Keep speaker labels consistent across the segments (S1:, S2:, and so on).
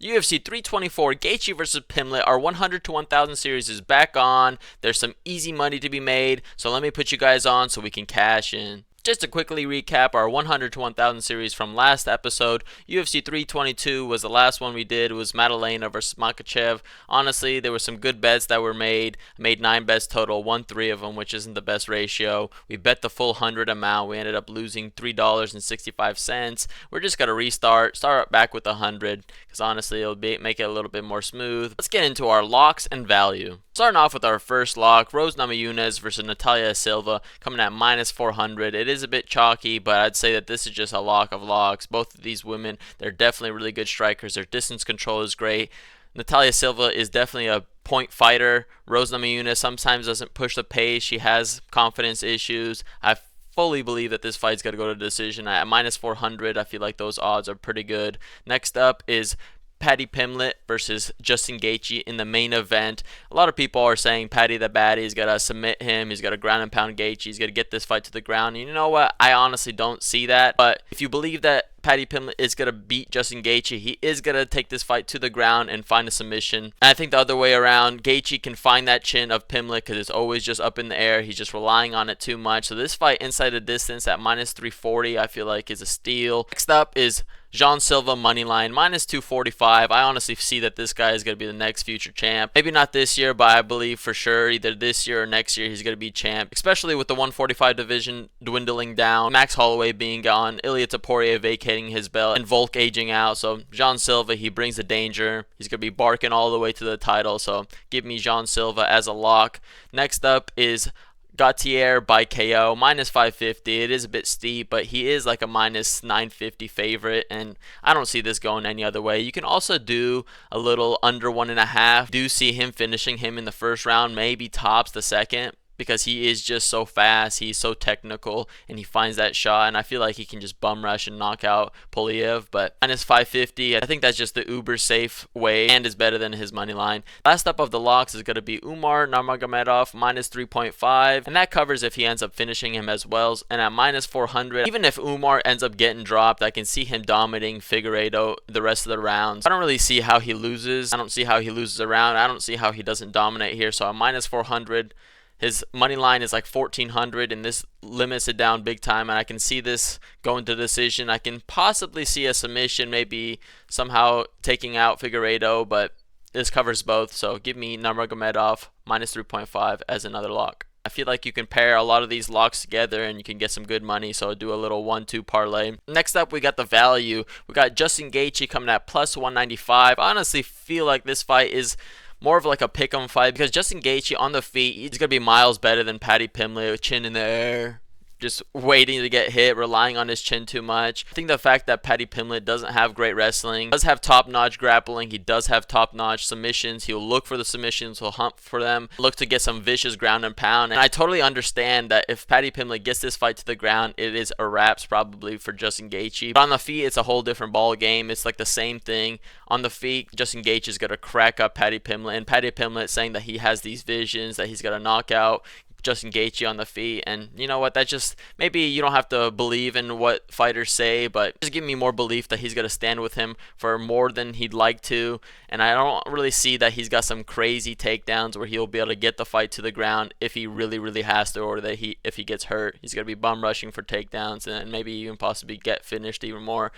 S1: UFC 324 Gaethje versus Pimblett. Our 100 to 1000 series is back on. There's some easy money to be made, so let me put you guys on so we can cash in. Just to quickly recap our 100 to 1000 series from last episode, UFC 322 was the last one we did. It was Madalena versus Makhachev. Honestly, there were some good bets that were made. I made 9 bets total, won 3 of them, which isn't the best ratio. We bet the full 100 amount. We ended up losing $3.65. We're just going to start back with 100, because honestly, it'll make it a little bit more smooth. Let's get into our locks and value. Starting off with our first lock, Rose Namajunas versus Natalia Silva, coming at minus 400. It is a bit chalky, but I'd say that this is just a lock of locks. Both of these women, they're definitely really good strikers. Their distance control is great. Natalia Silva is definitely a point fighter. Rose Namajunas sometimes doesn't push the pace. She has confidence issues. I fully believe that this fight's going to go to decision. At minus 400, I feel like those odds are pretty good. Next up is Paddy Pimblett versus Justin Gaethje in the main event. A lot of people are saying Paddy the Baddy is going to submit him. He's got to ground and pound Gaethje. He's going to get this fight to the ground. And you know what? I honestly don't see that. But if you believe that Paddy Pimblett is going to beat Justin Gaethje, he is going to take this fight to the ground and find a submission. And I think the other way around, Gaethje can find that chin of Pimblett because it's always just up in the air. He's just relying on it too much. So this fight inside the distance at minus 340, I feel like is a steal. Next up is Jean Silva moneyline, minus 245. I honestly see that this guy is going to be the next future champ. Maybe not this year, but I believe for sure either this year or next year he's going to be champ, especially with the 145 division dwindling down, Max Holloway being gone, Ilia Topuria vacating his belt, and Volk aging out. So Jean Silva, he brings the danger. He's going to be barking all the way to the title, so give me Jean Silva as a lock. Next up is Gaethje by KO, minus 550. It is a bit steep, but he is like a minus 950 favorite, and I don't see this going any other way. You can also do a little under 1.5. Do see him finishing him in the first round, maybe tops the second, because he is just so fast, he's so technical, and he finds that shot, and I feel like he can just bum rush and knock out Poliev. But minus 550, I think that's just the uber safe way and is better than his money line. Last up of the locks is going to be Umar Nurmagomedov, minus 3.5, and that covers if he ends up finishing him as well. And at minus 400, even if Umar ends up getting dropped, I can see him dominating Figueiredo the rest of the rounds. I don't really see how he loses. I don't see how he loses a round. I don't see how he doesn't dominate here. So at minus 400, his money line is like 1400, and this limits it down big time. And I can see this going to decision. I can possibly see a submission, maybe somehow taking out Figueiredo, but this covers both. So give me Nurmagomedov minus 3.5 as another lock. I feel like you can pair a lot of these locks together and you can get some good money, so do a little 1-2 parlay. Next up, we got the value. We got Justin Gaethje coming at plus 195. I honestly feel like this fight is more of like a pick-em fight, because Justin Gaethje on the feet, he's going to be miles better than Paddy Pimblett, with chin in the air, just waiting to get hit, relying on his chin too much. I think the fact that Paddy Pimblett doesn't have great wrestling, does have top-notch grappling, he does have top-notch submissions, he'll look for the submissions, he'll hunt for them, look to get some vicious ground and pound. And I totally understand that if Paddy Pimblett gets this fight to the ground, it is a wraps probably for Justin Gaethje. But on the feet, it's a whole different ball game. It's like the same thing. On the feet, Justin Gaethje is going to crack up Paddy Pimblett, and Paddy Pimblett saying that he has these visions, that he's going to knock out Justin Gaethje on the feet. And you know what, that just, maybe you don't have to believe in what fighters say, but just give me more belief that he's going to stand with him for more than he'd like to. And I don't really see that he's got some crazy takedowns where he'll be able to get the fight to the ground if he really has to, or that if he gets hurt, he's going to be bum rushing for takedowns and maybe even possibly get finished even more.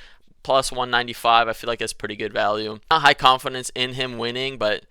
S1: Plus 195, I feel like that's pretty good value. Not high confidence in him winning, but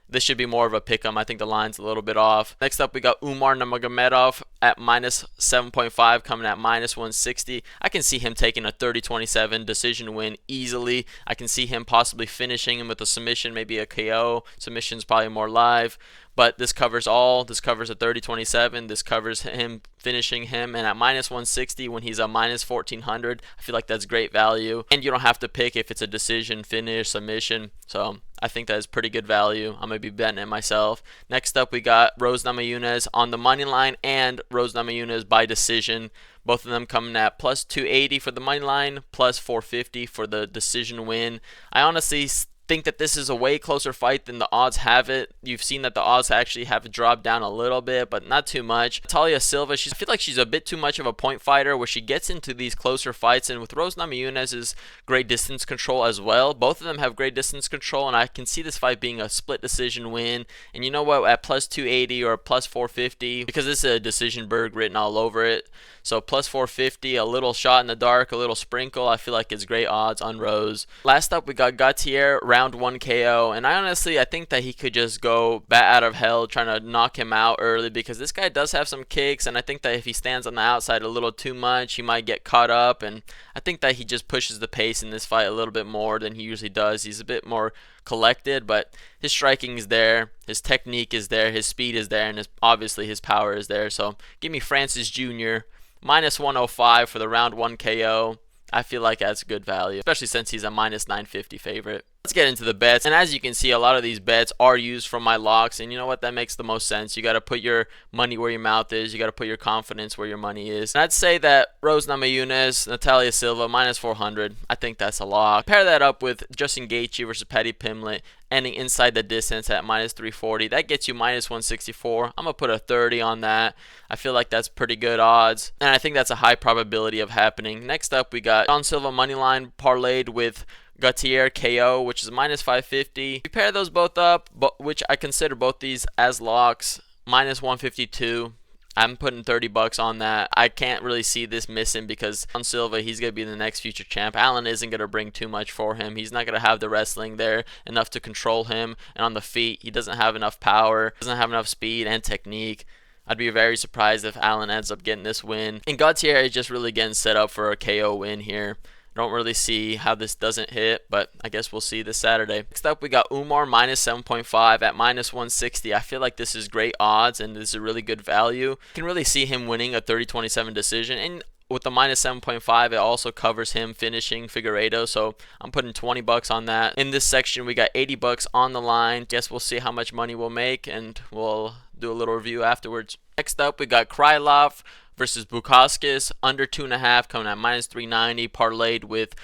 S1: this should be more of a pick-em. I think the line's a little bit off. Next up, we got Umar Nurmagomedov at minus 7.5, coming at minus 160. I can see him taking a 30-27 decision win easily. I can see him possibly finishing him with a submission, maybe a KO. Submission's probably more live. But this covers all. This covers a 30-27. This covers him finishing him. And at minus 160, when he's a minus 1400, I feel like that's great value. And you don't have to pick if it's a decision, finish, submission. So I think that is pretty good value. I'm going to be betting it myself. Next up, we got Rose Namajunas on the money line and Rose Namajunas by decision. Both of them coming at plus 280 for the money line, plus 450 for the decision win. I honestly think that this is a way closer fight than the odds have it. You've seen that the odds actually have dropped down a little bit, but not too much. Natalia Silva, I feel like she's a bit too much of a point fighter where she gets into these closer fights, and with Rose Namajunas' great distance control as well. Both of them have great distance control, and I can see this fight being a split decision win. And you know what, at plus 280 or plus 450, because this is a decision berg written all over it, so plus 450, a little shot in the dark, a little sprinkle, I feel like it's great odds on Rose. Last up, we got Gaethje, round 1 KO, and I think that he could just go bat out of hell trying to knock him out early, because this guy does have some kicks, and I think that if he stands on the outside a little too much, he might get caught up, and I think that he just pushes the pace in this fight a little bit more than he usually does. He's a bit more collected, but his striking is there, his technique is there, his speed is there, and obviously his power is there. So give me Francis Jr. minus 105 for the round 1 KO. I feel like that's good value, especially since he's a minus 950 favorite. Let's get into the bets, and as you can see, a lot of these bets are used from my locks, and you know what, that makes the most sense. You got to put your money where your mouth is. You got to put your confidence where your money is. And I'd say that Rose Namajunas, Natalia Silva, minus 400, I think that's a lock. Pair that up with Justin Gaethje versus Paddy Pimblett, ending inside the distance at minus 340. That gets you minus 164. I'm going to put a 30 on that. I feel like that's pretty good odds, and I think that's a high probability of happening. Next up, we got John Silva moneyline parlayed with Gaethje KO, which is minus 550. We pair those both up, which I consider both these as locks, minus 152. I'm putting $30 on that. I can't really see this missing because John Silva, he's going to be the next future champ. Allen isn't going to bring too much for him. He's not going to have the wrestling there enough to control him. And on the feet, he doesn't have enough power, doesn't have enough speed and technique. I'd be very surprised if Allen ends up getting this win. And Gaethje is just really getting set up for a KO win here. Don't really see how this doesn't hit, but I guess we'll see this Saturday. Next up, we got Umar minus 7.5 at minus 160. I feel like this is great odds, and this is a really good value. You can really see him winning a 30-27 decision, and with the minus 7.5, it also covers him finishing Figueiredo, so I'm putting $20 on that. In this section, we got $80 on the line. Guess we'll see how much money we'll make, and we'll do a little review afterwards. Next up, we got Krylov versus Bukauskas, under 2.5, coming at minus 390, parlayed with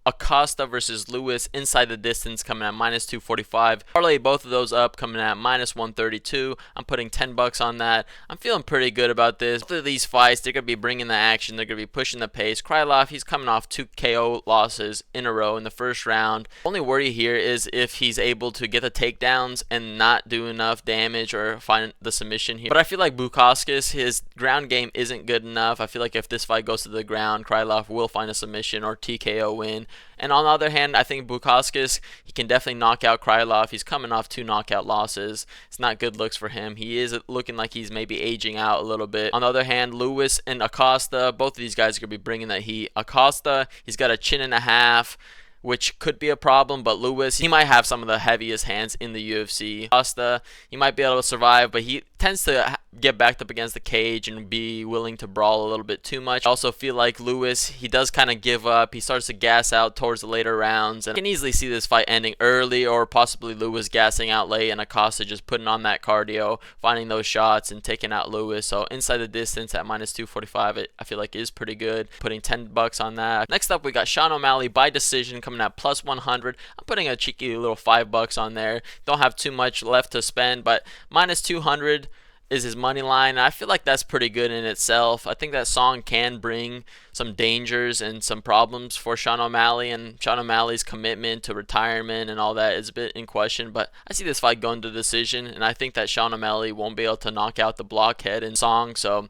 S1: Acosta versus Lewis, inside the distance, coming at minus 245. Parlay both of those up, coming at minus 132. I'm putting $10 on that. I'm feeling pretty good about this. Both of these fights, they're going to be bringing the action. They're going to be pushing the pace. Krylov, he's coming off 2 KO losses in a row in the first round. Only worry here is if he's able to get the takedowns and not do enough damage or find the submission here. But I feel like Bukauskas, his ground game isn't good enough. I feel like if this fight goes to the ground, Krylov will find a submission or TKO win. And on the other hand, I think Bukauskas, he can definitely knock out Krylov. He's coming off 2 knockout losses. It's not good looks for him. He is looking like he's maybe aging out a little bit. On the other hand, Lewis and Acosta, both of these guys are going to be bringing that heat. Acosta, he's got a chin and a half, which could be a problem, but Lewis, he might have some of the heaviest hands in the UFC. Acosta, he might be able to survive, but he tends to get backed up against the cage and be willing to brawl a little bit too much. I also feel like Lewis, he does kind of give up. He starts to gas out towards the later rounds, and I can easily see this fight ending early, or possibly Lewis gassing out late and Acosta just putting on that cardio, finding those shots and taking out Lewis. So inside the distance at minus 245, I feel like is pretty good. Putting $10 on that. Next up, we got Sean O'Malley by decision coming at plus 100. I'm putting a cheeky little $5 on there. Don't have too much left to spend, but minus 200 is his money line. I feel like that's pretty good in itself. I think that song can bring some dangers and some problems for Sean O'Malley, and Sean O'Malley's commitment to retirement and all that is a bit in question, but I see this fight going to decision, and I think that Sean O'Malley won't be able to knock out the blockhead in song, so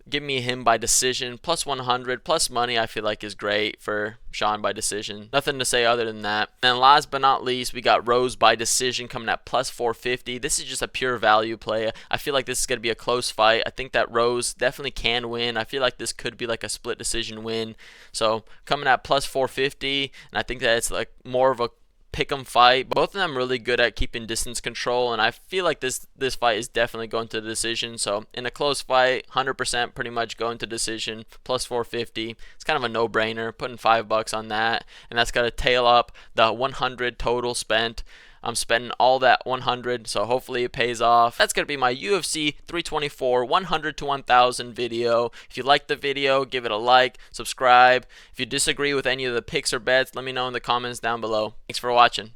S1: give me him by decision. Plus 100, plus money, I feel like is great for Sean by decision. Nothing to say other than that. And last but not least, we got Rose by decision coming at plus 450. This is just a pure value play. I feel like this is going to be a close fight. I think that Rose definitely can win. I feel like this could be like a split decision win. So coming at plus 450, and I think that it's like more of a pick'em fight. Both of them really good at keeping distance control, and I feel like this fight is definitely going to decision. So in a close fight, 100% pretty much going to decision, plus 450. It's kind of a no-brainer, putting $5 on that, and that's got to tail up the 100 total spent. I'm spending all that 100, so hopefully it pays off. That's going to be my UFC 324 100 to 1000 video. If you liked the video, give it a like, subscribe. If you disagree with any of the picks or bets, let me know in the comments down below. Thanks for watching.